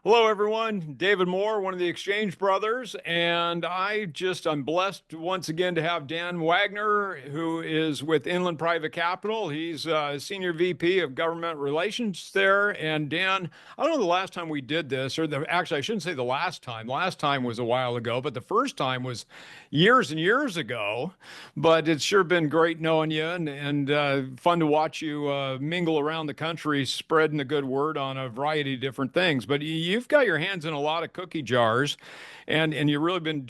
Hello, everyone. David Moore, one of the Exchange Brothers, and I'm blessed once again to have Dan Wagner, who is with Inland Private Capital. He's Senior VP of Government Relations there. And Dan, I don't know the last time we did this, actually, I shouldn't say the last time. Last time was a while ago, but the first time was years and years ago. But it's sure been great knowing you and fun to watch you mingle around the country, spreading the good word on a variety of different things. But you've got your hands in a lot of cookie jars, and you've really been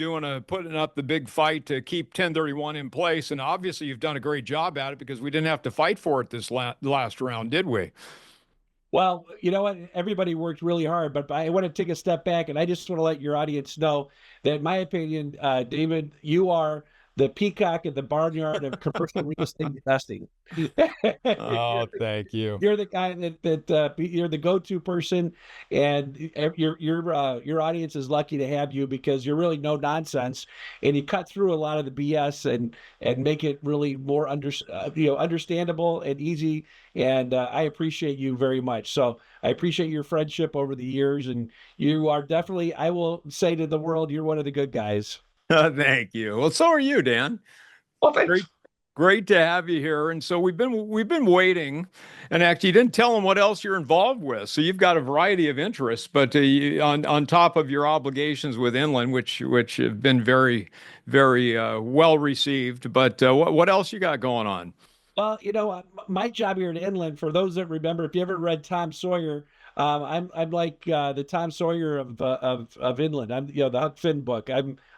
putting up the big fight to keep 1031 in place. And obviously, you've done a great job at it because we didn't have to fight for it this last round, did we? Well, you know what? Everybody worked really hard, but I want to take a step back and I just want to let your audience know that, in my opinion, David, you are the peacock in the barnyard of commercial real estate investing. Oh, You're thank you. you're the guy that you're the go-to person, and your audience is lucky to have you because you're really no nonsense, and you cut through a lot of the BS and make it really more understandable and easy. And I appreciate you very much. So I appreciate your friendship over the years, and you are definitely, I will say to the world, you're one of the good guys. Thank you. Well, so are you, Dan. Well, Great, thanks. great to have you here. And so we've been waiting, and actually you didn't tell them what else you're involved with. So you've got a variety of interests, but on top of your obligations with Inland, which have been very well received. But what else you got going on? Well, my job here in Inland, for those that remember, if you ever read Tom Sawyer, I'm like the Tom Sawyer of Inland. I'm the Huck Finn book.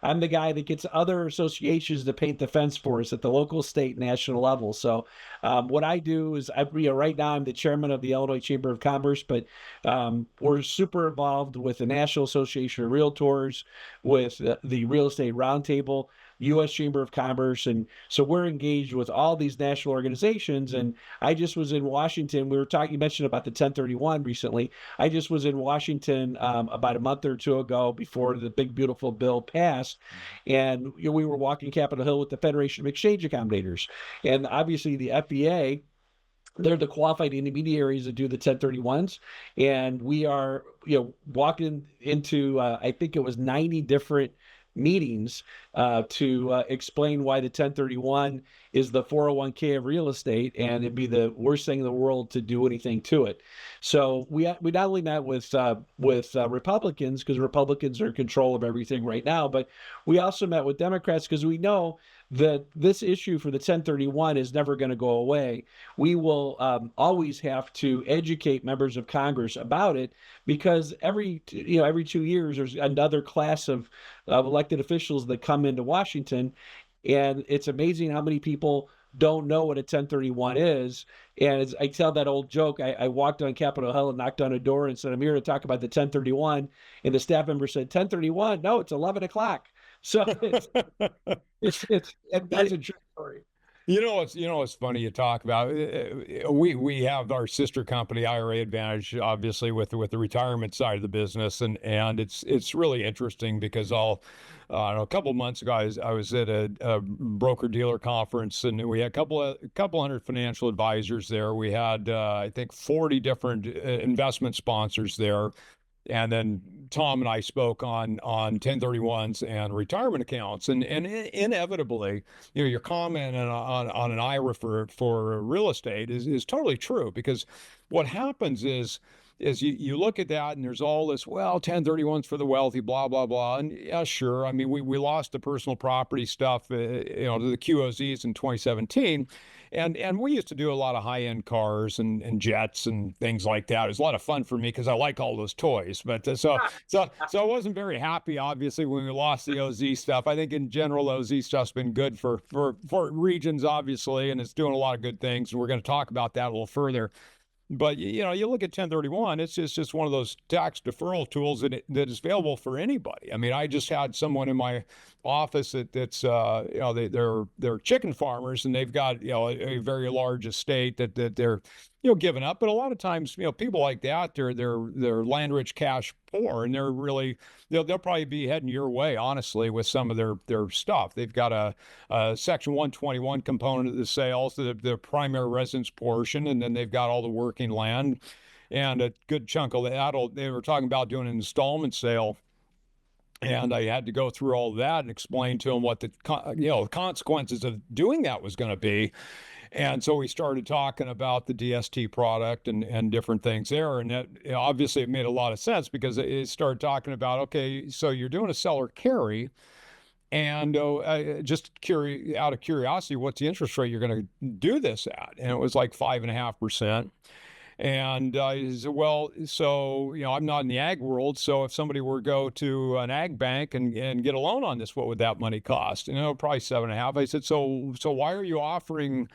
I'm the guy that gets other associations to paint the fence for us at the local, state, national level. So what I do is right now I'm the chairman of the Illinois Chamber of Commerce, but we're super involved with the National Association of Realtors, with the Real Estate Roundtable, U.S. Chamber of Commerce, and so we're engaged with all these national organizations. And I just was in Washington. We were talking, you mentioned about the 1031 recently. I just was in Washington about a month or two ago before the big, beautiful bill passed. And we were walking Capitol Hill with the Federation of Exchange Accommodators. And obviously, the FBA, they're the qualified intermediaries that do the 1031s, and we are walking into I think it was 90 different meetings to explain why the 1031 is the 401k of real estate, and it'd be the worst thing in the world to do anything to it. So we not only met with Republicans, because Republicans are in control of everything right now, but we also met with Democrats because we know that this issue for the 1031 is never going to go away. We will always have to educate members of Congress about it, because every 2 years there's another class of elected officials that come into Washington, and it's amazing how many people don't know what a 1031 is. And as I tell that old joke, I walked on Capitol Hill and knocked on a door and said, "I'm here to talk about the 1031." And the staff member said, "1031? No, it's 11 o'clock." So and that's a true story. It's funny you talk about. We have our sister company IRA Advantage, obviously with the retirement side of the business, and it's really interesting because I don't know, a couple of months ago I was at a broker dealer conference, and we had a couple hundred financial advisors there. We had I think 40 different investment sponsors there. And then Tom and I spoke on 1031s and retirement accounts, and inevitably, your comment on an IRA for real estate is totally true, because what happens is you look at that and there's all this, well, 1031s for the wealthy, blah blah blah. And yeah, sure, I mean, we lost the personal property stuff, to the QOZs in 2017. And we used to do a lot of high-end cars and jets and things like that. It was a lot of fun for me because I like all those toys. But so I wasn't very happy, obviously, when we lost the OZ stuff. I think in general, OZ stuff's been good for regions, obviously, and it's doing a lot of good things. And we're going to talk about that a little further. But you look at 1031, it's just one of those tax deferral tools that is available for anybody. I mean, I just had someone in my office that's they're chicken farmers, and they've got a very large estate that they're giving up. But a lot of times, people like that, they're land rich, cash poor, and they're really they'll probably be heading your way, honestly, with some of their stuff. They've got a Section 121 component of the sales, the primary residence portion, and then they've got all the working land. and a good chunk of that, they were talking about doing an installment sale. And I had to go through all that and explain to them what the consequences of doing that was going to be. And so we started talking about the DST product and different things there. And that obviously it made a lot of sense because it started talking about, okay, so you're doing a seller carry. And out of curiosity, what's the interest rate you're going to do this at? And it was like 5.5%. And he said, well, so, I'm not in the ag world. So if somebody were to go to an ag bank and get a loan on this, what would that money cost? Probably 7.5. I said, so why are you offering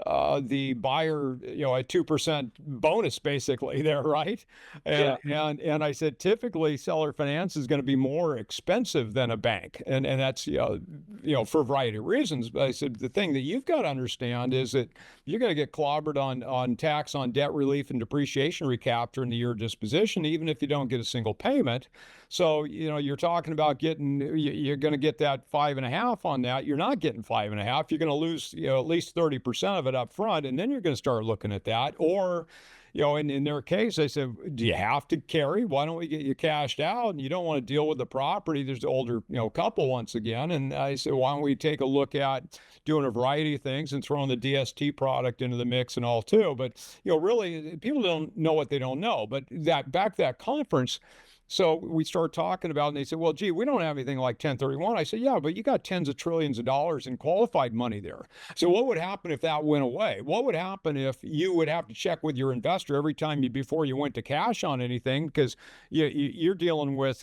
the buyer, a 2% bonus basically there, right? And, Yeah. and I said, typically seller finance is going to be more expensive than a bank. And that's, for a variety of reasons. But I said, the thing that you've got to understand is that you're going to get clobbered on tax on debt relief and depreciation recapture in the year of disposition, even if you don't get a single payment. So, you're talking about you're going to get that 5.5 on that. You're not getting 5.5. You're going to lose, at least 30% of it up front. And then you're going to start looking at that. Or, in their case, I said, do you have to carry? Why don't we get you cashed out? And you don't want to deal with the property. There's the older, couple once again. And I said, why don't we take a look at doing a variety of things and throwing the DST product into the mix and all too. But, really people don't know what they don't know. But back to that conference, so we started talking about, and they said, well, gee, we don't have anything like 1031. I said, yeah, but you got tens of trillions of dollars in qualified money there. So what would happen if that went away? What would happen if you would have to check with your investor every time before you went to cash on anything? Because you're dealing with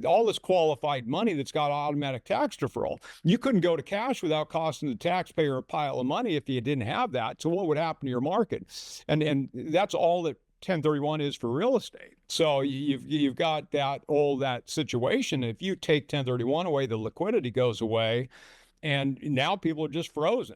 all this qualified money that's got automatic tax deferral. You couldn't go to cash without costing the taxpayer a pile of money if you didn't have that. So what would happen to your market? And that's all that 1031 is for real estate. So you've got that situation. If you take 1031 away, the liquidity goes away, and now people are just frozen.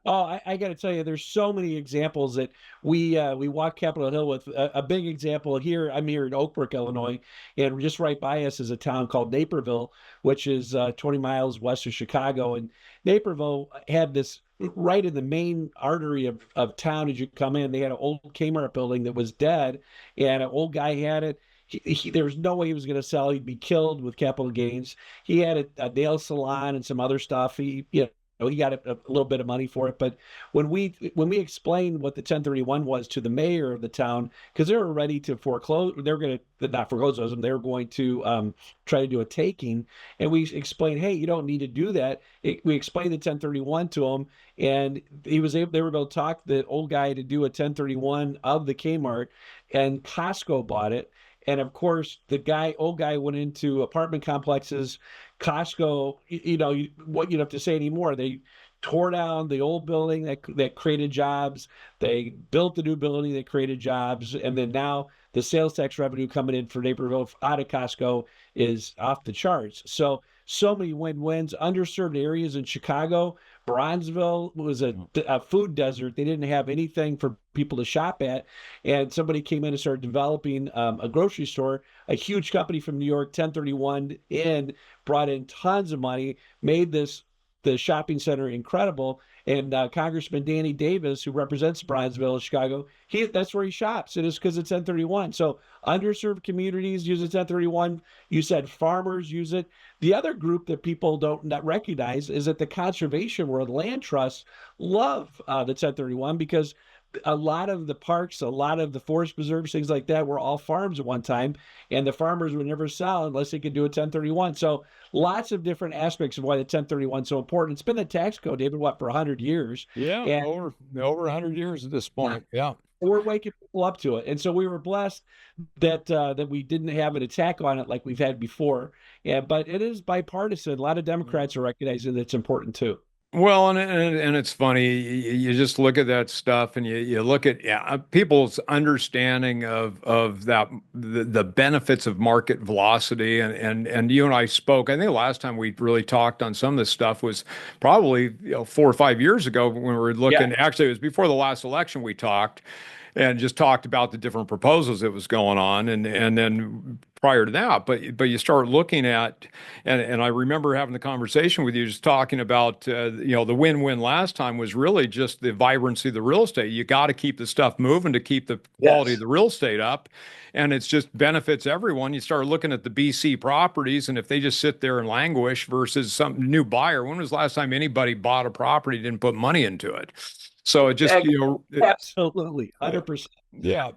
Oh, I got to tell you, there's so many examples that we walk Capitol Hill with. A big example here. I'm here in Oak Brook, Illinois, and just right by us is a town called Naperville, which is 20 miles west of Chicago. And Naperville had this right in the main artery of town. As you come in, they had an old Kmart building that was dead, and an old guy had it. There was no way he was going to sell. He'd be killed with capital gains. He had a nail salon and some other stuff. He got a little bit of money for it. But when we explained what the 1031 was to the mayor of the town, because they were ready to foreclose, they were going to not foreclose them, they were going to try to do a taking. And we explained, hey, you don't need to do that. We explained the 1031 to him, and they were able to talk the old guy to do a 1031 of the Kmart, and Costco bought it. And of course, old guy went into apartment complexes. Costco, what you'd have to say anymore. They tore down the old building that created jobs. They built the new building that created jobs. And then now the sales tax revenue coming in for Naperville out of Costco is off the charts. So many win-wins. Underserved areas in Chicago. Bronzeville was a food desert. They didn't have anything for people to shop at. And somebody came in and started developing a grocery store. A huge company from New York, 1031 brought in tons of money, made the shopping center incredible. And Congressman Danny Davis, who represents Bronzeville in Chicago, that's where he shops. It is because it's 1031. So underserved communities use it 1031. You said farmers use it. The other group that people don't not recognize is that the conservation world, land trusts, love the 1031 because a lot of the parks, a lot of the forest preserves, things like that, were all farms at one time, and the farmers would never sell unless they could do a 1031. So lots of different aspects of why the 1031 is so important. It's been the tax code, David, for 100 years? Yeah, and over 100 years at this point. Yeah. We're waking people up to it. And so we were blessed that we didn't have an attack on it like we've had before. But it is bipartisan. A lot of Democrats are recognizing that it's important too. Well, and it's funny. You just look at that stuff, and you look at people's understanding of the benefits of market velocity, and you and I spoke. I think the last time we really talked on some of this stuff was probably 4 or 5 years ago when we were looking. Yeah. Actually, it was before the last election we talked. and just talked about the different proposals that was going on, and then prior to that, but you start looking at, and I remember having the conversation with you, just talking about the win-win last time was really just the vibrancy of the real estate. You got to keep the stuff moving to keep the quality of Yes. the real estate up, and it's just benefits everyone. You start looking at the BC properties, and if they just sit there and languish versus some new buyer, when was the last time anybody bought a property, didn't put money into it? So it just, Absolutely, 100%. yeah,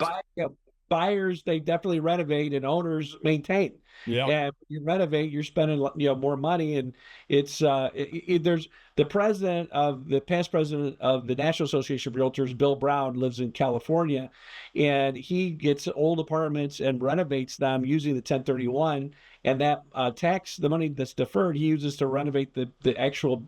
Buyers, they definitely renovate, and owners maintain. yeah. And when you renovate, you're spending more money, and it's there's the past president of the National Association of Realtors, Bill Brown, lives in California, and he gets old apartments and renovates them using the 1031, and that the money that's deferred, he uses to renovate the actual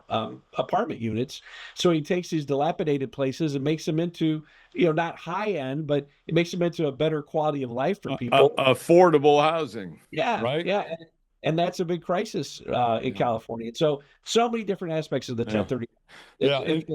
apartment units. So he takes these dilapidated places and makes them into, not high end, but it makes them into a better quality of life for people. Affordable housing, Yeah, right? yeah, and that's a big crisis in Yeah, California. And so many different aspects of the yeah, 1030. yeah. It's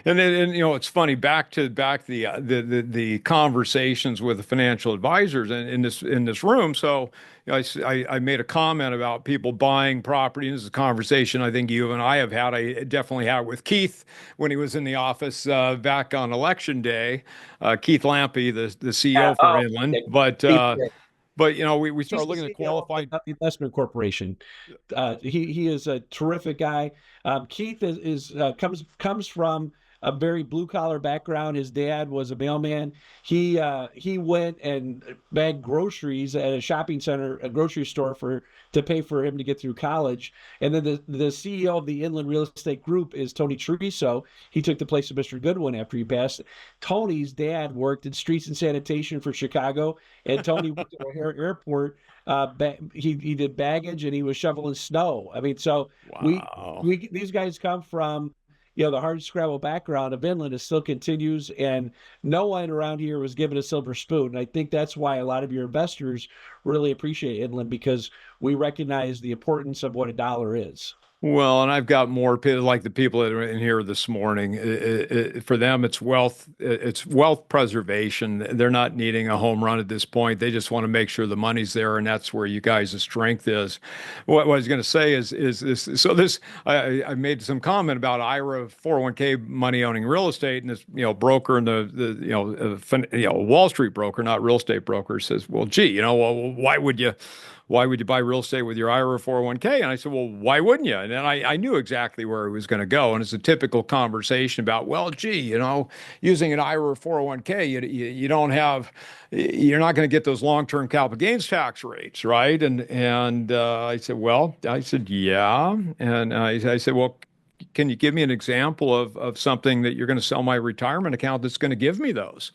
And it's funny, back the conversations with the financial advisors in this room. So I made a comment about people buying property. This is a conversation I think you and I have had. I definitely had with Keith when he was in the office back on election day. Keith Lampy, the CEO for oh, Inland, okay. He's but we he's started the looking at CEO qualified. of the investment corporation. He is a terrific guy. Keith is comes from a very blue collar background. His dad was a mailman. He went and bagged groceries at a shopping center, a grocery store, to pay for him to get through college. And then the CEO of the Inland Real Estate Group is Tony Treviso. He took the place of Mr. Goodwin after he passed. Tony's dad worked in streets and sanitation for Chicago, and Tony worked at O'Hare Airport. He did baggage, and he was shoveling snow. I mean, so Wow. these guys come from the hard scrabble background of Inland. It still continues, and no one around here was given a silver spoon. And I think that's why a lot of your investors really appreciate Inland, because we recognize the importance of what a dollar is. Well, and I've got more people like the people that are in here this morning. For them, it's wealth. It's wealth preservation. They're not needing a home run at this point. They just want to make sure the money's there, and that's where you guys' strength is. What I was going to say is this. So this, I made some comment about IRA 401k money owning real estate, and this broker and the Wall Street broker, not real estate broker, says, well, gee, well, why would you buy real estate with your IRA 401k? And I said, well, why wouldn't you? And then I knew exactly where he was going to go. And it's a typical conversation about, well, gee, using an IRA 401k, you're not going to get those long-term capital gains tax rates, right? And I said, yeah. And I said, well, can you give me an example of something that you're going to sell my retirement account that's going to give me those?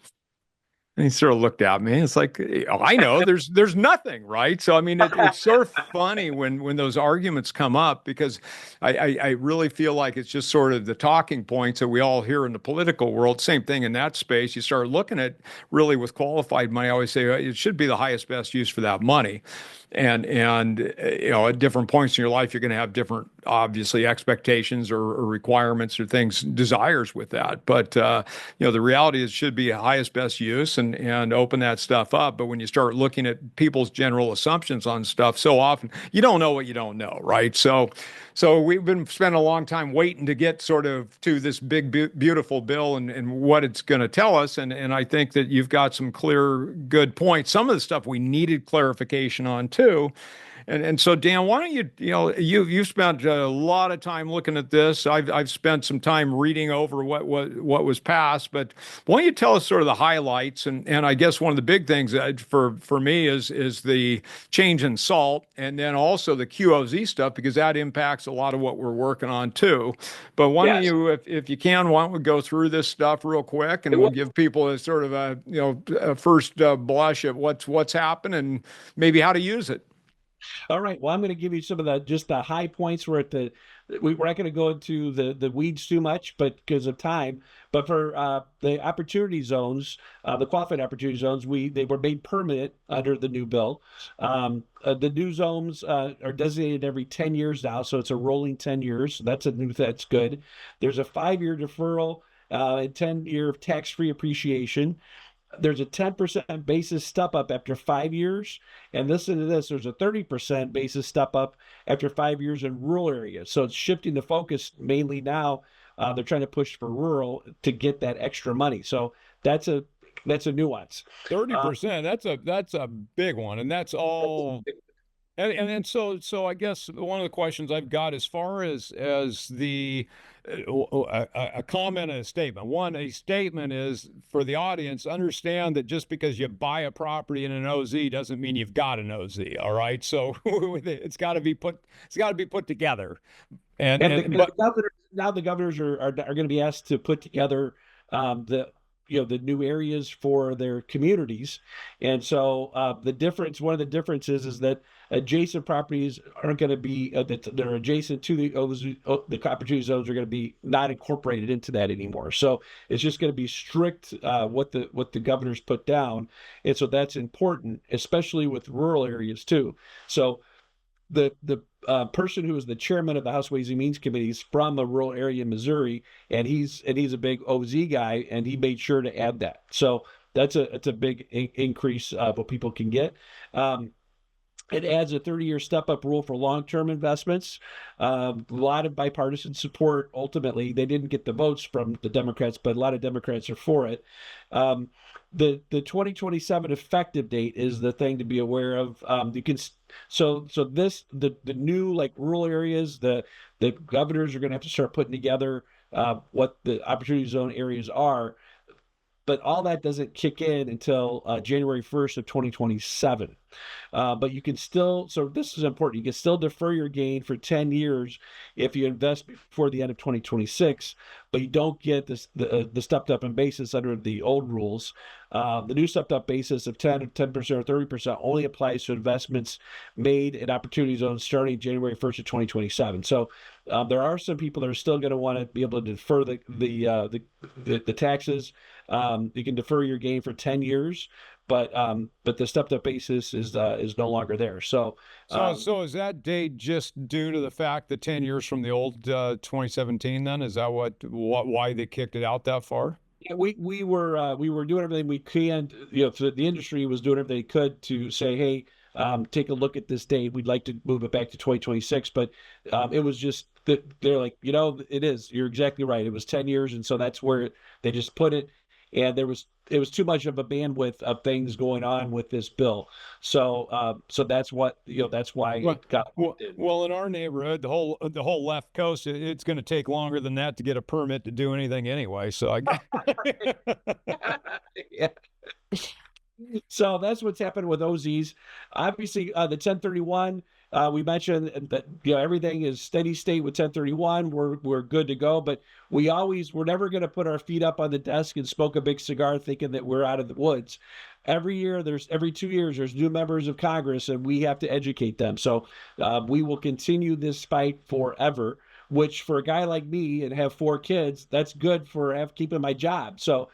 And he sort of looked at me. It's like, oh, I know there's nothing, right? So I mean, it's sort of funny when those arguments come up, because I really feel like it's just sort of the talking points that we all hear in the political world. Same thing in that space. You start looking at really with qualified money. I always say it should be the highest best use for that money. And at different points in your life, you're going to have different, obviously, expectations or requirements or things, desires with that. But the reality is it should be highest best use and open that stuff up. But when you start looking at people's general assumptions on stuff, so often you don't know what you don't know, right? So we've been spending a long time waiting to get sort of to this big, beautiful bill and what it's going to tell us. And I think that you've got some clear, good points. Some of the stuff we needed clarification on too. And so, Dan, why don't you've spent a lot of time looking at this. I've spent some time reading over what was passed, but why don't you tell us sort of the highlights? And I guess one of the big things for me is the change in SALT, and then also the QOZ stuff, because that impacts a lot of what we're working on too. But why don't Yes. you, if you can, why don't we go through this stuff real quick, and we'll give people a sort of a first blush at what's happened and maybe how to use it. All right. Well, I'm going to give you some of the high points. We're not going to go into the weeds too much, but because of time. But for the opportunity zones, the qualified opportunity zones, they were made permanent under the new bill. The new zones are designated every 10 years now, so it's a rolling 10 years. So that's good. There's a 5-year deferral and 10-year tax-free appreciation. there's a 10% basis step up after 5 years. And listen to this, there's a 30% basis step up after 5 years in rural areas. So it's shifting the focus mainly now. They're trying to push for rural to get that extra money. So that's a that's a nuance. 30%. That's a big one, and that's all. And so I guess one of the questions I've got as far as the a comment and a statement. One, a statement is for the audience, understand that just because you buy a property in an OZ doesn't mean you've got an OZ. All right. So it's got to be put together. And And but now the governors are going to be asked to put together the the new areas for their communities. And so one of the differences is that adjacent properties aren't going to be that they're adjacent to the opportunity zones are going to be not incorporated into that anymore. So it's just going to be strict what the governors put down. And so that's important, especially with rural areas too. So the person who is the chairman of the House Ways and Means Committee is from a rural area in Missouri, and he's a big OZ guy, and he made sure to add that. So it's a big increase what people can get. It adds a 30-year step-up rule for long-term investments. A lot of bipartisan support. Ultimately, they didn't get the votes from the Democrats, but a lot of Democrats are for it. The 2027 effective date is the thing to be aware of. You can the new like rural areas, the governors are going to have to start putting together what the opportunity zone areas are, but all that doesn't kick in until January 1st of 2027. But you can still, so this is important, you can still defer your gain for 10 years if you invest before the end of 2026, but you don't get the stepped up in basis under the old rules. The new stepped up basis of 10% or 30% only applies to investments made in opportunity zones starting January 1st of 2027. So there are some people that are still going to want to be able to defer the taxes. You can defer your gain for 10 years, but the stepped up basis is no longer there. So is that date just due to the fact that 10 years from the old 2017 then? Is that why they kicked it out that far? yeah, we were doing everything we can. So the industry was doing everything they could to say, hey, take a look at this date. We'd like to move it back to 2026, but it was just that they're like, it is. You're exactly right. It was 10 years, and so that's where they just put it. And it was too much of a bandwidth of things going on with this bill. So that's that's why it got well, in our neighborhood, the whole left coast, it's going to take longer than that to get a permit to do anything anyway. So yeah. So that's what's happened with OZs. Obviously, the 1031, we mentioned that everything is steady state with 1031. We're good to go, but we're never going to put our feet up on the desk and smoke a big cigar thinking that we're out of the woods. Every 2 years, there's new members of Congress, and we have to educate them. So we will continue this fight forever. Which for a guy like me and have 4 kids, that's good for keeping my job. So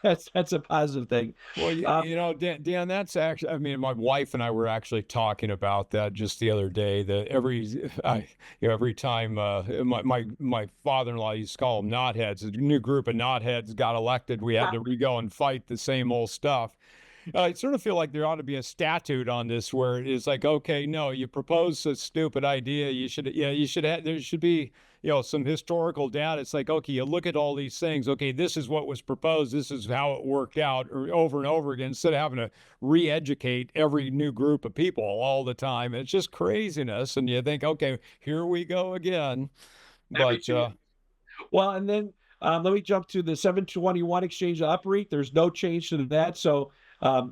that's a positive thing. Well, Dan, that's actually, I mean, my wife and I were actually talking about that just the other day. That every time my father-in-law used to call them knotheads, a new group of knotheads got elected, we had to go and fight the same old stuff. I sort of feel like there ought to be a statute on this where it's like, okay, no, you propose a stupid idea. There should be, some historical data. It's like, okay, you look at all these things. Okay, this is what was proposed. This is how it worked out, or over and over again, instead of having to re-educate every new group of people all the time. It's just craziness. And you think, okay, here we go again. But, well, and then let me jump to the 721 exchange uprate. There's no change to that. So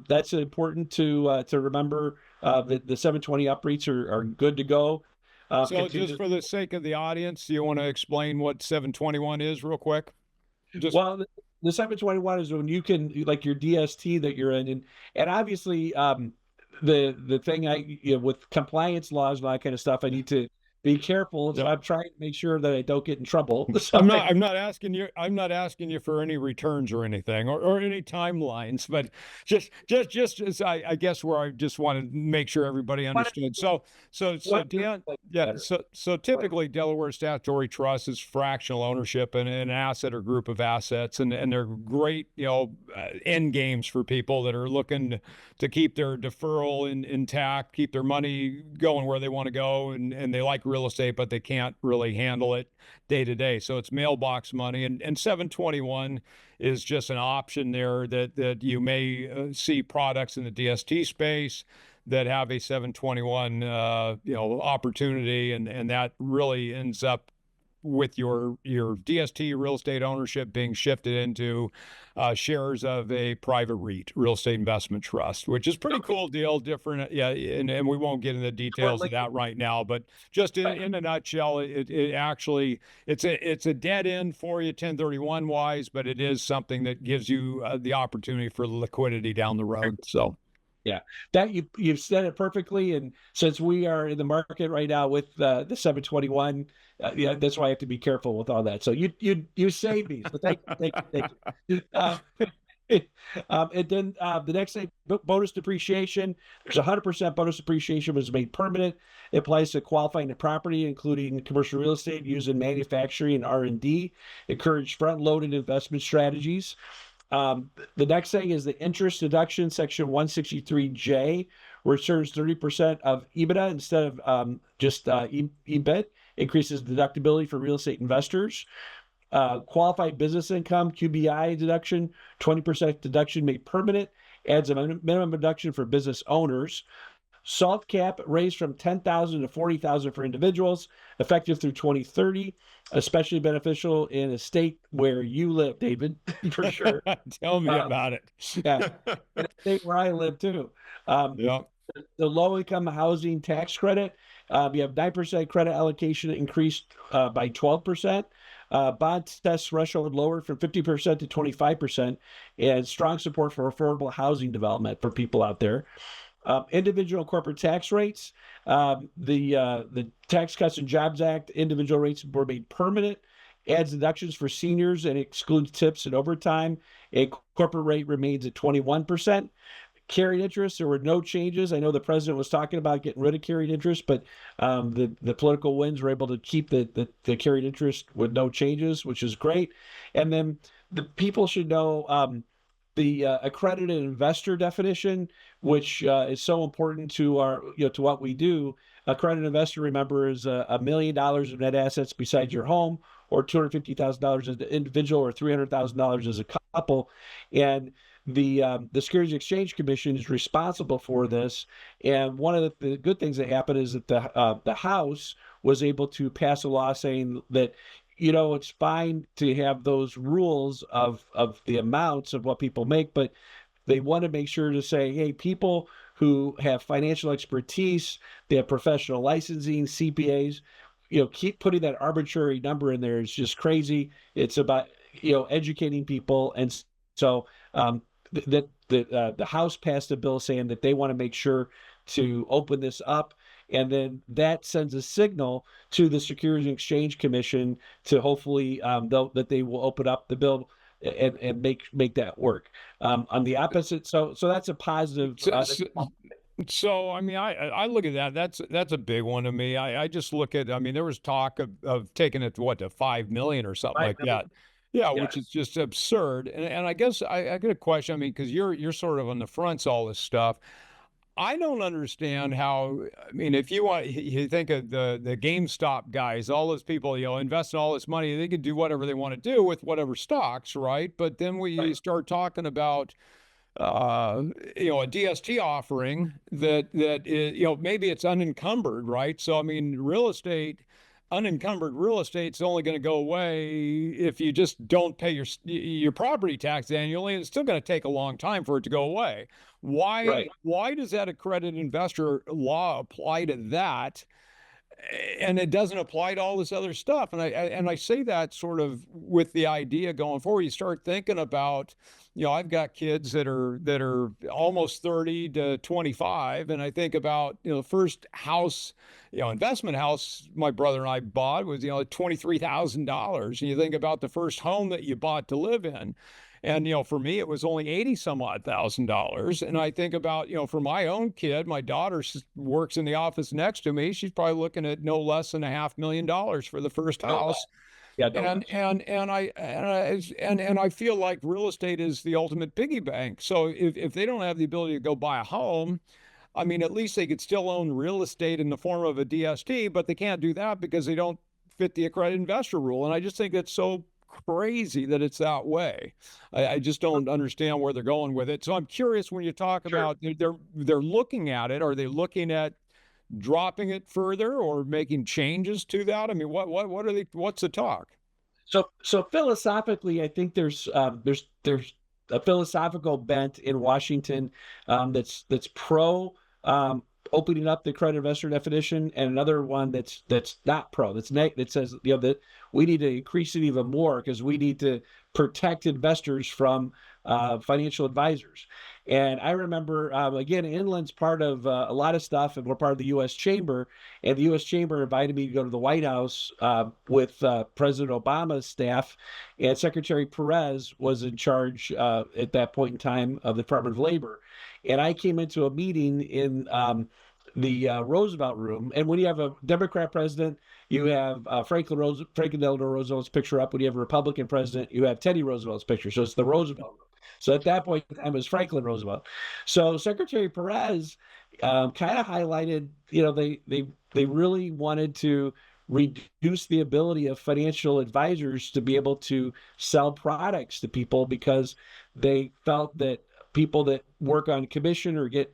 that's important to remember. The 720 uprates are good to go. So just for the sake of the audience, you want to explain what 721 is real quick? Well, the 721 is when you can, like your DST that you're in, and obviously the thing with compliance laws and all that kind of stuff, I need to be careful. So Yeah. I'm trying to make sure that I don't get in trouble. So I'm not asking you for any returns or anything or any timelines, but just as I guess where I just want to make sure everybody understood. So Dan, yeah, better. so typically Delaware statutory trust is fractional ownership in an asset or group of assets, and they're great, end games for people that are looking to keep their deferral intact, keep their money going where they want to go, and they like real estate, but they can't really handle it day to day. So it's mailbox money, and 721 is just an option there that you may see products in the DST space that have a 721 opportunity, and that really ends up with your DST real estate ownership being shifted into shares of a private REIT, real estate investment trust, which is pretty cool deal, different. Yeah, and we won't get into the details of that right now, but just in a nutshell, it actually it's a dead end for you 1031 wise, but it is something that gives you the opportunity for liquidity down the road. So. Yeah, that you've said it perfectly. And since we are in the market right now with the 721, yeah, that's why I have to be careful with all that. So you saved me. So thank you. And then the next thing, bonus depreciation. There's 100% bonus depreciation was made permanent. It applies to qualifying the property, including commercial real estate used in manufacturing and R&D. Encourage front-loaded investment strategies. The next thing is the interest deduction, section 163J, returns 30% of EBITDA instead of just EBIT, increases deductibility for real estate investors. Qualified business income, QBI deduction, 20% deduction made permanent, adds a minimum deduction for business owners. SALT cap raised from 10,000 to 40,000 for individuals, effective through 2030, especially beneficial in a state where you live, David, for sure. Tell me about it. Yeah, in a state where I live too. Yeah. The low income housing tax credit, you have 9% credit allocation increased by 12%. Bond test threshold lowered from 50% to 25%, and strong support for affordable housing development for people out there. Individual corporate tax rates, the Tax Cuts and Jobs Act individual rates were made permanent, adds deductions for seniors and excludes tips and overtime. A corporate rate remains at 21%. Carried interest, there were no changes. I know the president was talking about getting rid of carried interest, but the political winds were able to keep the carried interest with no changes, which is great. And then the people should know the accredited investor definition, which is so important to our, to what we do. Accredited investor, remember, is $1 million of net assets besides your home, or $250,000 as an individual, or $300,000 as a couple. And the Securities and Exchange Commission is responsible for this. And one of the good things that happened is that the House was able to pass a law saying that, it's fine to have those rules of the amounts of what people make, but they want to make sure to say, hey, people who have financial expertise, they have professional licensing, CPAs, keep putting that arbitrary number in there is just crazy. It's about, educating people. And so the House passed a bill saying that they want to make sure to open this up. And then that sends a signal to the Securities and Exchange Commission to hopefully that they will open up the bill and make that work. On the opposite, so that's a positive. So I mean, I look at that. That's a big one to me. I just look at. I mean, there was talk of taking it to 5 million or something like that. Yeah, Yes. which is just absurd. And I guess I got a question. I mean, because you're sort of on the fronts of all this stuff. I don't understand how. I mean, if you think of the GameStop guys, all those people, investing all this money, they can do whatever they want to do with whatever stocks, right? But then we start talking about, a DST offering that is, maybe it's unencumbered, right? So I mean, unencumbered real estate's only going to go away if you just don't pay your property tax annually, and it's still going to take a long time for it to go away. Why does that accredited investor law apply to that? and it doesn't apply to all this other stuff. And I say that sort of with the idea going forward. You start thinking about, I've got kids that are almost 30 to 25, and I think about, the first house, investment house my brother and I bought was, $23,000. And you think about the first home that you bought to live in. And, for me, it was only 80 some odd $1,000. And I think about, for my own kid, my daughter works in the office next to me. She's probably looking at no less than $500,000 for the first house. Yeah, no And I feel like real estate is the ultimate piggy bank. So if they don't have the ability to go buy a home, I mean, at least they could still own real estate in the form of a DST, but they can't do that because they don't fit the accredited investor rule. And I just think it's so crazy that it's that way. I just don't understand where they're going with it. So I'm curious, when you talk about they're looking at it, are they looking at dropping it further or making changes to that? I mean, what's the talk? So philosophically, I think there's a philosophical bent in Washington, that's pro, opening up the credit investor definition, and another one that's not pro, that says, that we need to increase it even more because we need to protect investors from financial advisors. And I remember, again, Inland's part of a lot of stuff, and we're part of the U.S. Chamber. And the U.S. Chamber invited me to go to the White House with President Obama's staff, and Secretary Perez was in charge at that point in time of the Department of Labor. And I came into a meeting in the Roosevelt room. And when you have a Democrat president, you have Franklin Delano Roosevelt's picture up. When you have a Republican president, you have Teddy Roosevelt's picture. So it's the Roosevelt room. So at that point in time, it was Franklin Roosevelt. So Secretary Perez kind of highlighted, they really wanted to reduce the ability of financial advisors to be able to sell products to people because they felt that people that work on commission or get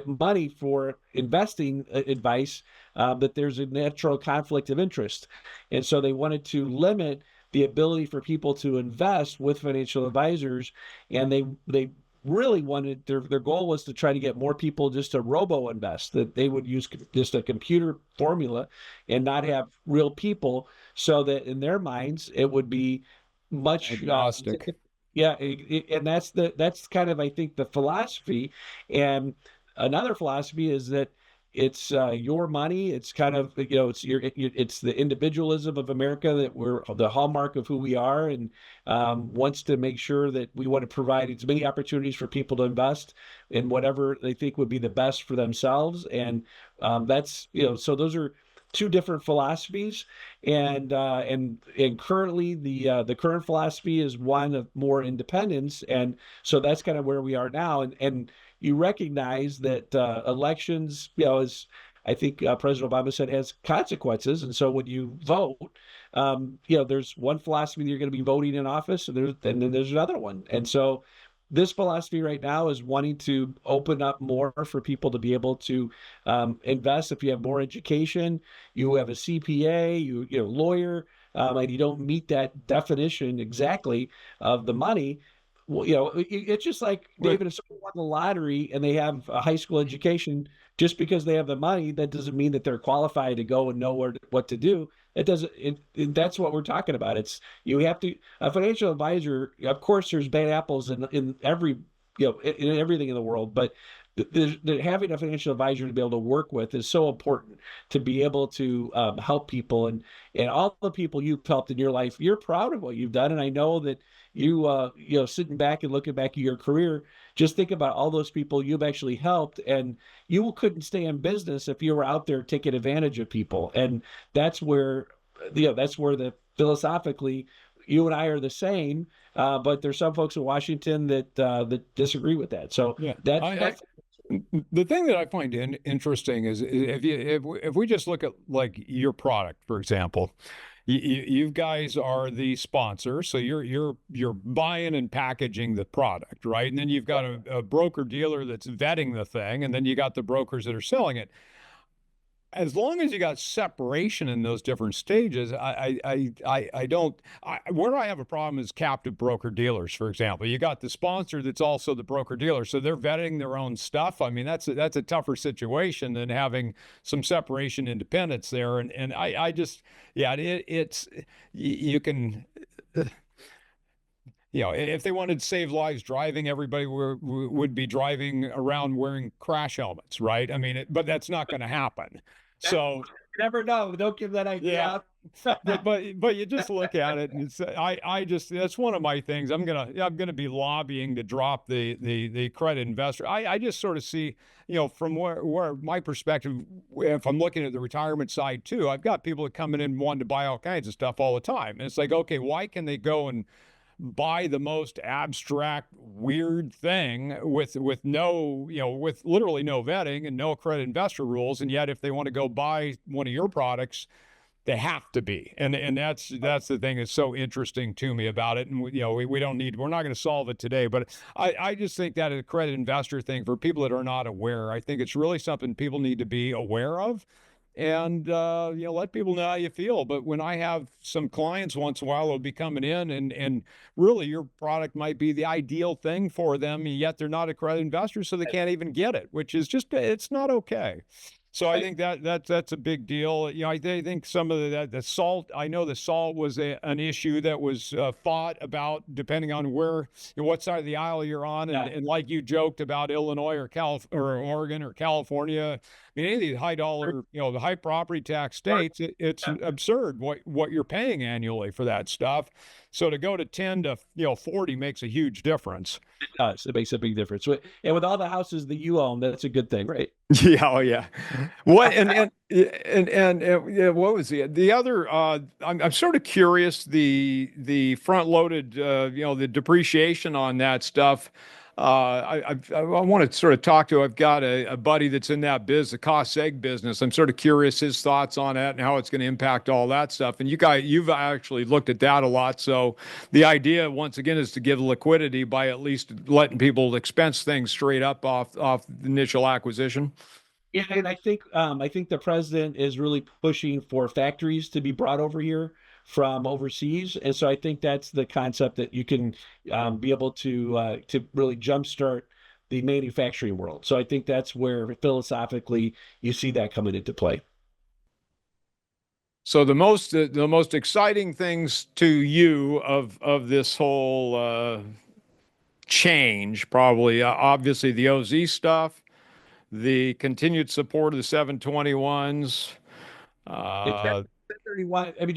money for investing advice, that there's a natural conflict of interest. And so they wanted to limit the ability for people to invest with financial advisors. And they really wanted, their goal was to try to get more people just to robo invest, that they would use just a computer formula and not have real people, so that in their minds it would be much agnostic. And that's kind of, I think, the philosophy. And another philosophy is that it's your money. It's kind of, it's the individualism of America, that we're the hallmark of who we are, and wants to make sure that we want to provide as many opportunities for people to invest in whatever they think would be the best for themselves. And that's, so those are two different philosophies. And currently the current philosophy is one of more independence. And so that's kind of where we are now. And you recognize that elections, as I think President Obama said, has consequences. And so when you vote, there's one philosophy that you're going to be voting in office, and then there's another one. And so this philosophy right now is wanting to open up more for people to be able to invest. If you have more education, you have a CPA, you're a lawyer, and you don't meet that definition exactly of the money. Well, it's just like, David, if someone won the lottery and they have a high school education, just because they have the money, that doesn't mean that they're qualified to go and know what to do. It doesn't. That's what we're talking about. It's, you have to, a financial advisor. Of course, there's bad apples in every, in everything in the world, but having a financial advisor to be able to work with is so important, to be able to help people, and all the people you've helped in your life. You're proud of what you've done, and I know that you sitting back and looking back at your career, just think about all those people you've actually helped, and you couldn't stay in business if you were out there taking advantage of people. And that's where the philosophically you and I are the same, but there's some folks in Washington that disagree with that. So that's the thing that I find interesting is, if we just look at like your product, for example, you guys are the sponsor, so you're buying and packaging the product, right? And then you've got a broker dealer that's vetting the thing, and then you got the brokers that are selling it. as long as you got separation in those different stages, I don't. Where I have a problem is captive broker dealers, for example. You got the sponsor that's also the broker dealer, so they're vetting their own stuff. I mean, that's a tougher situation than having some separation independence there. And I just, yeah, it's you can. You know, if they wanted to save lives driving, everybody would be driving around wearing crash helmets, right? I mean, but that's not going to happen. So, You never know. Don't give that idea yeah, up. but you just look at it and it's I just that's one of my things. I'm gonna be lobbying to drop the credit investor. I just sort of see, you know, from where my perspective, if I'm looking at the retirement side too, I've got people that coming in wanting to buy all kinds of stuff all the time, and it's like, okay, why can they go and buy the most abstract, weird thing with no, you know, with literally no vetting and no credit investor rules, and yet if they want to go buy one of your products, they have to be. And that's the thing that's so interesting to me about it. And you know, we don't need, we're not going to solve it today, but I just think that a credit investor thing for people that are not aware, I think it's really something people need to be aware of. And you know, let people know how you feel. But when I have some clients once in a while, they'll be coming in and really your product might be the ideal thing for them, yet they're not a credit investor, so they can't even get it, which is just, it's not okay. So I think that's a big deal. You know, I think some of the salt. I know the salt was an issue that was fought about depending on where, you know, what side of the aisle you're on, and like you joked about Illinois or or Oregon or California. I mean, any of these high dollar, you know, the high property tax states, it's absurd what you're paying annually for that stuff. So to go to 10 to 40 makes a huge difference. It does. It makes a big difference. And with all the houses that you own, that's a good thing, right? Yeah, oh yeah. What and what was the other? I'm sort of curious the front loaded the depreciation on that stuff. I want to sort of talk to. I've got a buddy that's in that the cost seg business. I'm sort of curious his thoughts on that and how it's going to impact all that stuff. And you've actually looked at that a lot. So the idea once again is to give liquidity by at least letting people expense things straight up off the initial acquisition. Yeah, and I think the president is really pushing for factories to be brought over here from overseas, and so I think that's the concept that you can be able to really jumpstart the manufacturing world. So I think that's where philosophically you see that coming into play. So the most exciting things to you of this whole change, probably obviously the OZ stuff, the continued support of the 721s. It's 1031. I mean,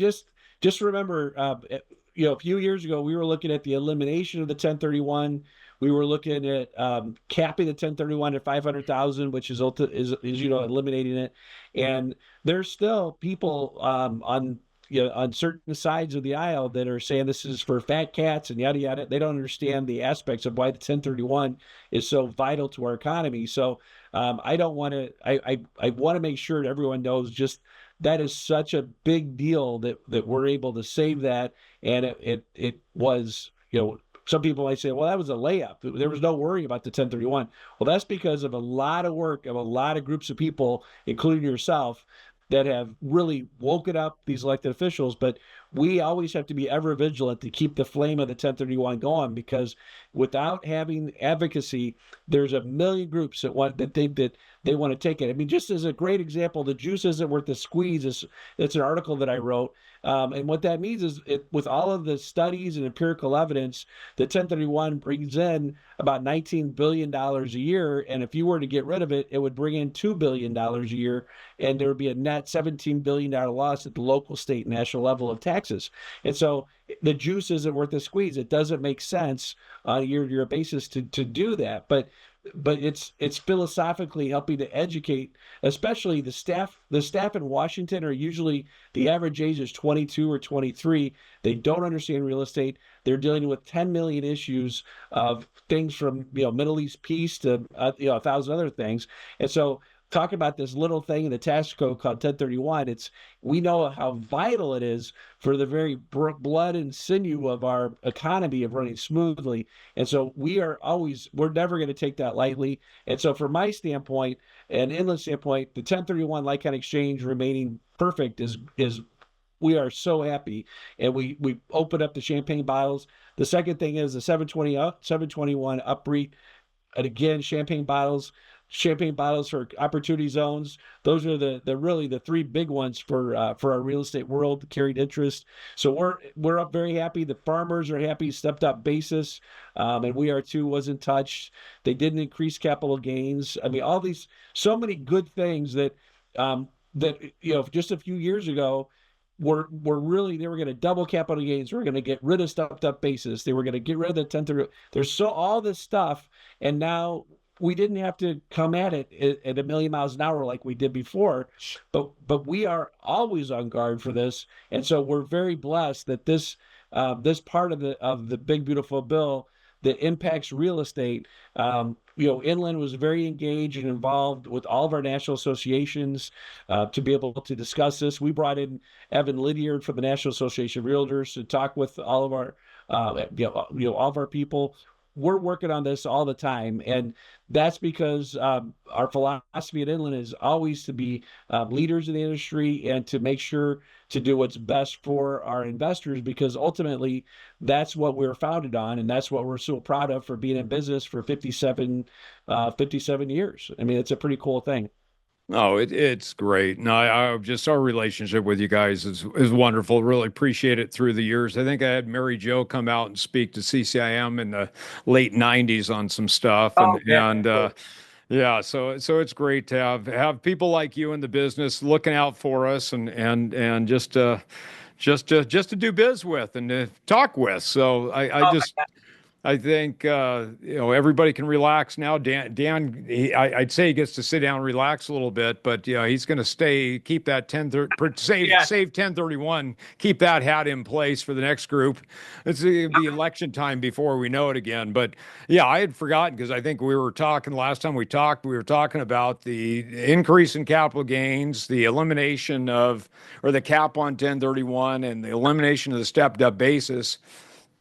just remember, a few years ago we were looking at the elimination of the 1031. We were looking at capping the 1031 at 500,000, which is eliminating it. And there's still people on certain sides of the aisle that are saying this is for fat cats and yada yada. They don't understand the aspects of why the 1031 is so vital to our economy. So I don't want to. I want to make sure that everyone knows just that is such a big deal that we're able to save that. And it was, some people might say, well, that was a layup. There was no worry about the 1031. Well, that's because of a lot of work of a lot of groups of people, including yourself, that have really woken up these elected officials. But we always have to be ever vigilant to keep the flame of the 1031 going, because without having advocacy, there's a million groups that want that they want to take it. I mean, just as a great example, the juice isn't worth the squeeze. It's an article that I wrote. And what that means is with all of the studies and empirical evidence, the 1031 brings in about $19 billion a year. And if you were to get rid of it, it would bring in $2 billion a year. And there would be a net $17 billion loss at the local, state, national level of taxes. And so the juice isn't worth the squeeze. It doesn't make sense on a year-to-year basis to do that. But it's philosophically helping to educate, especially the staff. The staff in Washington are usually, the average age is 22 or 23. They don't understand real estate. They're dealing with 10 million issues of things from Middle East peace to 1,000 other things. And so talk about this little thing in the tax code called 1031. We know how vital it is for the very blood and sinew of our economy of running smoothly. And so we're never going to take that lightly. And so from my standpoint and Inland standpoint, the 1031 like kind exchange remaining perfect is we are so happy, and we open up the champagne bottles. The second thing is the 721 upreat, and again, champagne bottles for opportunity zones. Those are the really the three big ones for our real estate world carried interest. So we're up very happy. The farmers are happy. Stepped up basis, and we are too. Wasn't touched. They didn't increase capital gains. I mean, all these so many good things that just a few years ago were really they were going to double capital gains. We were going to get rid of stepped up basis. They were going to get rid of the 10 there's so all this stuff, and now we didn't have to come at it at a million miles an hour like we did before, but we are always on guard for this, and so we're very blessed that this part of the big beautiful bill that impacts real estate. Inland was very engaged and involved with all of our national associations to be able to discuss this. We brought in Evan Lydiard from the National Association of Realtors to talk with all of our, all of our people. We're working on this all the time, and that's because our philosophy at Inland is always to be leaders in the industry and to make sure to do what's best for our investors, because ultimately that's what we're founded on, and that's what we're so proud of for being in business for 57 years. I mean, it's a pretty cool thing. Oh, it's great. No, I just our relationship with you guys is wonderful. Really appreciate it through the years. I think I had Mary Jo come out and speak to CCIM in the late '90s on some stuff, Oh, yeah. yeah, so it's great to have people like you in the business looking out for us and just to do biz with and to talk with. So Oh, I think everybody can relax now. Dan, I'd say he gets to sit down and relax a little bit, but he's going to keep that yeah. save 1031, keep that hat in place for the next group. It's going to be election time before we know it again. But yeah, I had forgotten because I think we were talking last time we were talking about the increase in capital gains, the elimination of or the cap on 1031, and the elimination of the stepped up basis.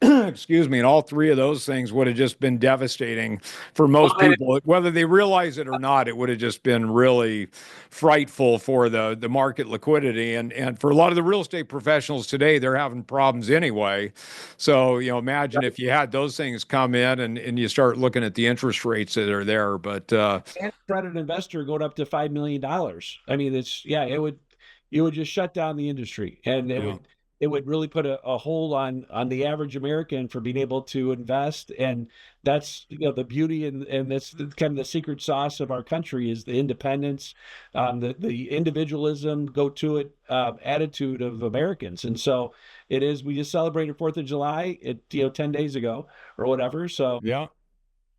Excuse me, and all three of those things would have just been devastating for most Well, people. Whether they realize it or not, it would have just been really frightful for the market liquidity. And for a lot of the real estate professionals today, they're having problems anyway. So, imagine if you had those things come in and you start looking at the interest rates that are there. But and credit investor going up to $5 million. I mean, it would just shut down the industry, and yeah. it would really put a hold on the average American for being able to invest. And that's the beauty, and that's kind of the secret sauce of our country is the independence, the individualism, go to it attitude of Americans. And so it is. We just celebrated 4th of July 10 days ago or whatever. So Yeah.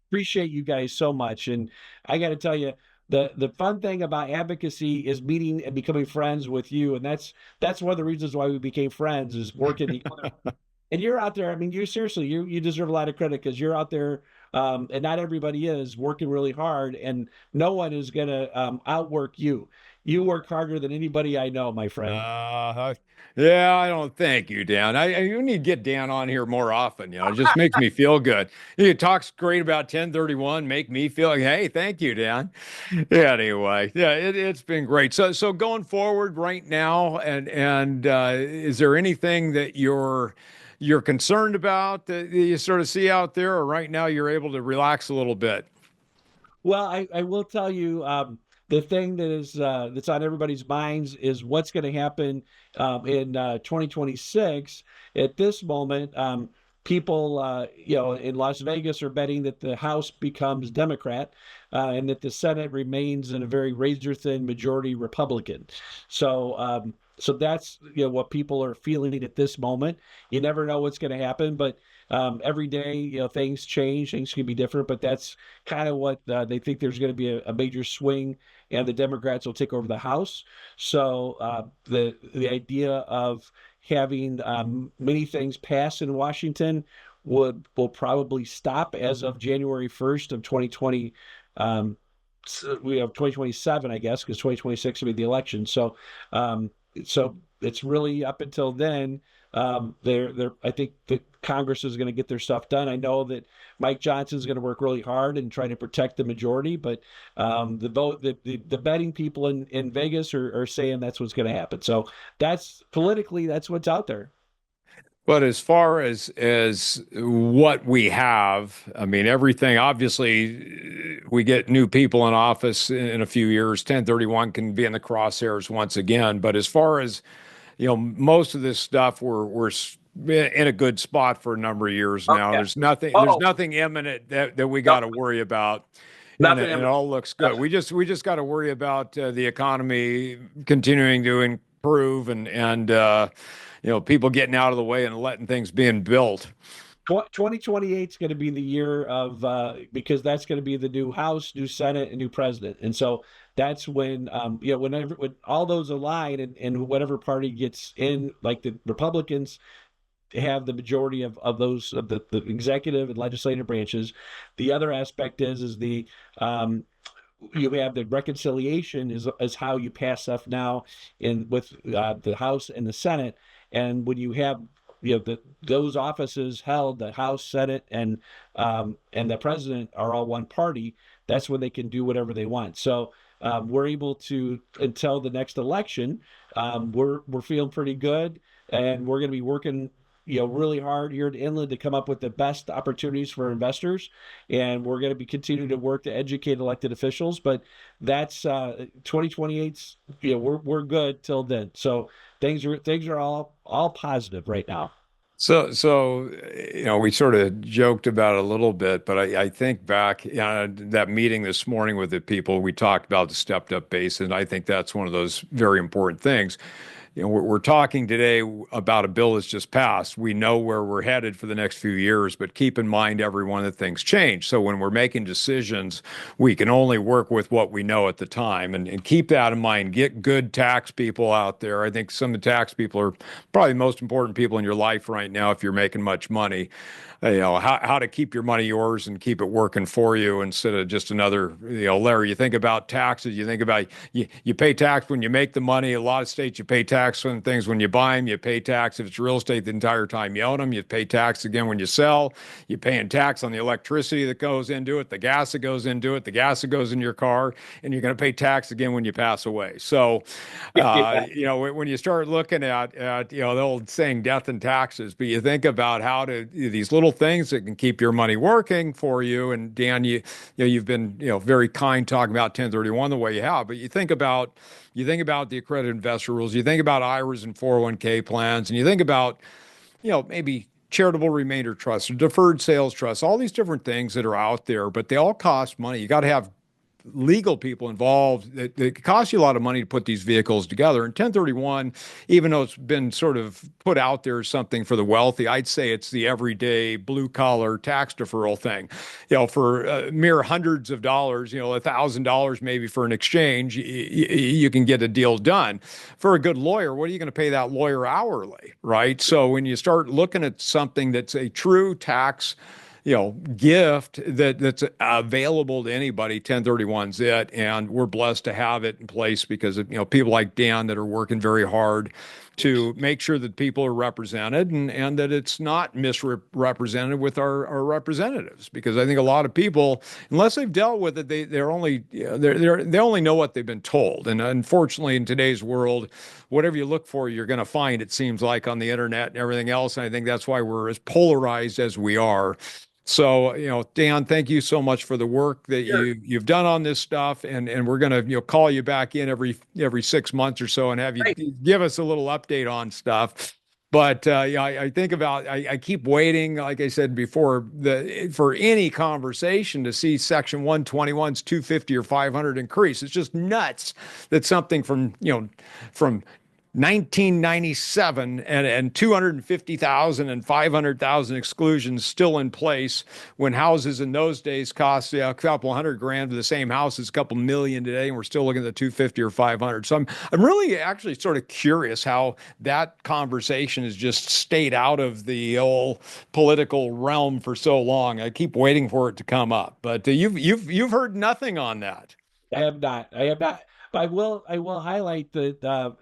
appreciate you guys so much. And I got to tell you, the fun thing about advocacy is meeting and becoming friends with you, and that's one of the reasons why we became friends is working together. And you're out there. I mean, you deserve a lot of credit because you're out there, and not everybody is working really hard, and no one is gonna outwork you. You work harder than anybody I know, my friend. Uh, yeah, I don't thank you, Dan. You need to get Dan on here more often. It just makes me feel good. He talks great about 1031, make me feel like, hey, thank you, Dan. Yeah, anyway, yeah, it's been great. So going forward right now, and is there anything that you're concerned about that you sort of see out there, or right now you're able to relax a little bit? Well, I will tell you, the thing that is that's on everybody's minds is what's going to happen in 2026. At this moment, people in Las Vegas are betting that the House becomes Democrat, and that the Senate remains in a very razor thin majority Republican. So that's what people are feeling at this moment. You never know what's going to happen, but every day things change, things can be different. But that's kind of what they think. There's going to be a major swing, and the Democrats will take over the House. So the idea of having many things pass in Washington will probably stop as of January 1st of 2020. we have 2027, I guess, because 2026 will be the election. Um, so it's really up until then. I think the Congress is going to get their stuff done. I know that Mike Johnson is going to work really hard and try to protect the majority, but the betting people in Vegas are saying that's what's going to happen. So that's politically, that's what's out there. But as far as what we have, I mean, everything, obviously, we get new people in office in a few years. 1031 can be in the crosshairs once again. But as far as, most of this stuff, we're in a good spot for a number of years now. Okay. There's Oh, nothing imminent that we no, got to worry about. And it nothing. all looks good. We just got to worry about the economy continuing to improve and people getting out of the way and letting things being built. 2028 is going to be the year of because that's going to be the new House, new Senate, and new president. And so that's when when all those align and whatever party gets in, like the Republicans have the majority of those of the executive and legislative branches. The other aspect is the you have the reconciliation is how you pass stuff now in with the House and the Senate. And when you have those offices held, the House, Senate, and the president are all one party, that's when they can do whatever they want. So we're able to until the next election, we're feeling pretty good, and we're going to be working really hard here at Inland to come up with the best opportunities for investors, and we're going to be continuing to work to educate elected officials. But that's 2028's. We're good till then. So things are all positive right now. So, we sort of joked about it a little bit, but I think back that meeting this morning with the people, we talked about the stepped up base, and I think that's one of those very important things. We're talking today about a bill that's just passed. We know where we're headed for the next few years, but keep in mind, everyone, that things change. So when we're making decisions, we can only work with what we know at the time, and keep that in mind. Get good tax people out there. I think some of the tax people are probably the most important people in your life right now if you're making much money. How to keep your money yours and keep it working for you instead of just another, Larry. You think about taxes, you think about you pay tax when you make the money. A lot of states you pay tax on things when you buy them. You pay tax if it's real estate the entire time you own them. You pay tax again when you sell. You're paying tax on the electricity that goes into it, the gas that goes into it, the gas that goes in your car, and you're going to pay tax again when you pass away. So, Yeah. when you start looking at the old saying death and taxes, but you think about how to these little things that can keep your money working for you. And Dan, you've been very kind talking about 1031 the way you have, but you think about the accredited investor rules, you think about IRAs and 401k plans, and you think about maybe charitable remainder trusts or deferred sales trusts, all these different things that are out there, but they all cost money. You got to have legal people involved. It costs you a lot of money to put these vehicles together. And 1031, even though it's been sort of put out there as something for the wealthy, I'd say it's the everyday blue collar tax deferral thing. For mere hundreds of dollars, $1,000 maybe for an exchange, you can get a deal done. For a good lawyer, what are you going to pay that lawyer hourly, right? So when you start looking at something that's a true tax gift that's available to anybody, 1031's it. And we're blessed to have it in place because of, people like Dan that are working very hard to make sure that people are represented and that it's not misrepresented with our representatives. Because I think a lot of people, unless they've dealt with it, they only know what they've been told. And unfortunately, in today's world, whatever you look for, you're going to find, it seems like, on the internet and everything else. And I think that's why we're as polarized as we are. So, Dan, thank you so much for the work that Sure. you've done on this stuff, and we're gonna call you back in every 6 months or so and have you Great. give us a little update on stuff. But I think about I keep waiting, like I said before, for any conversation to see Section 121's 250 or 500 increase. It's just nuts that something from 1997 and 250,000 and 500,000 exclusions still in place when houses in those days cost a couple hundred grand for the same house as a couple million today, and we're still looking at the 250 or 500. So I'm really actually sort of curious how that conversation has just stayed out of the old political realm for so long. I keep waiting for it to come up, but you've heard nothing on that. I have not. I have not. But I will highlight that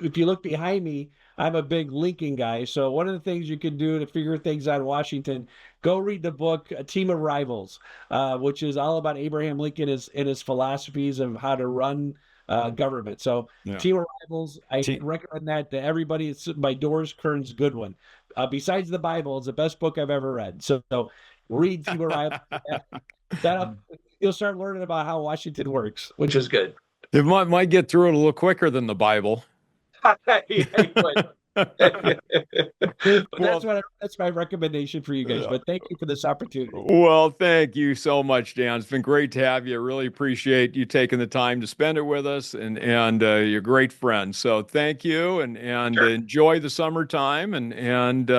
if you look behind me, I'm a big Lincoln guy. So one of the things you can do to figure things out in Washington, go read the book A Team of Rivals, which is all about Abraham Lincoln and his philosophies of how to run government. So Yeah. Team of Rivals, I Te- recommend that to everybody. It's by Doris Kearns Goodwin. Besides the Bible, it's the best book I've ever read. So read Team of Rivals. That you'll start learning about how Washington works, which is good. It might get through it a little quicker than the Bible. Yeah, you would. But Well, that's my recommendation for you guys. But thank you for this opportunity. well, thank you so much, Dan. It's been great to have you. I really appreciate you taking the time to spend it with us, and you're a great friend. So thank you, and Sure. enjoy the summertime, and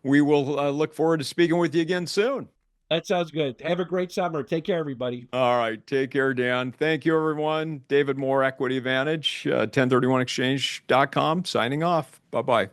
we will look forward to speaking with you again soon. That sounds good. Have a great summer. Take care, everybody. All right, take care, Dan. Thank you, everyone. David Moore, Equity Advantage, 1031exchange.com, signing off. Bye bye.